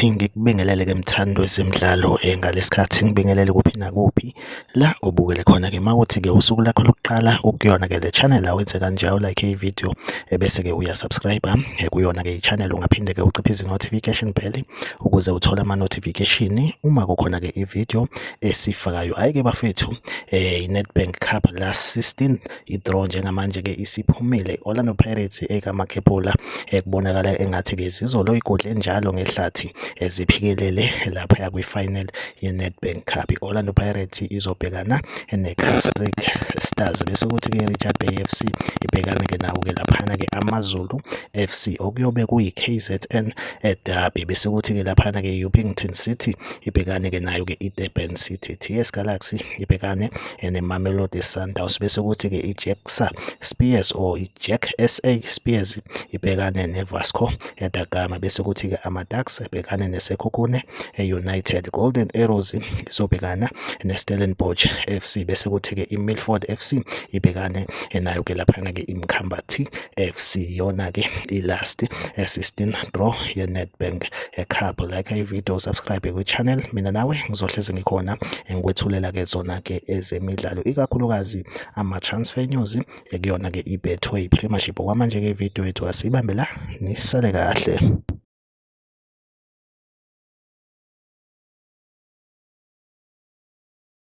ngithi ngikubingelele-ke mthando wezemidlalo ngalesikhathi ngibingelele kuphi nakuphi la ubukele khona-ke mawuthi-ke usuku lakho lokuqala ukuyona-ke le channel awenze kanjalo like ividiyo bese-ke uyasubscribe kuyona-ke i-channel ungaphinde-ke uciphe notification bell ukuze uthole ama-notification uma kukhona-ke ividiyo esifakayo. Hhayi-ke bafethu, i-Nedbank Cup last 16 i-draw njengamanje-ke isiphumile. Orlando Pirates kaMakhepula kubonakala engathi-ke zizolo igodle njalo ngehlathi eziphikelele lapha kwi-final ye-Nedbank Cup. I-Orlando Pirates izobhekana ne-Casrick Stars bese kuthi-ke Richards Bay FC ibhekane-ke nawo-ke laphana-ke AmaZulu FC okuyobe kuyi-KZN Derby bese kuthi-ke laphana-ke Upington City ibhekane-ke nayo-ke i-Durban City. TS Galaxy ibhekane ne-Mamelodi Sundowns bese kuthi-ke i-Jaxa Spears or i-Jack SA Spears ibhekane ne-Vasco da Gama bese kuthi-ke ama-Ducks ebhekane neSekhukhune United. Golden Arrows izobhekana ne-Stellenbosch FC bese kuthi-ke i-Milford FC ibhekane nayo-ke laphana-ke iMkhambathi FC. Yona-ke i-last 16 draw ye-Nedbank Cup. Like ividiyo, subscribe kwi-channel, mina nawe ngizohlezi ngikhona ngikwethulela-ke zona-ke ezemidlalo ikakhulukazi ama-transfer news kuyona-ke i-Betway Premiership. Okwamanje-ke ividiyo yethu asiyibambe la, nisale kahle.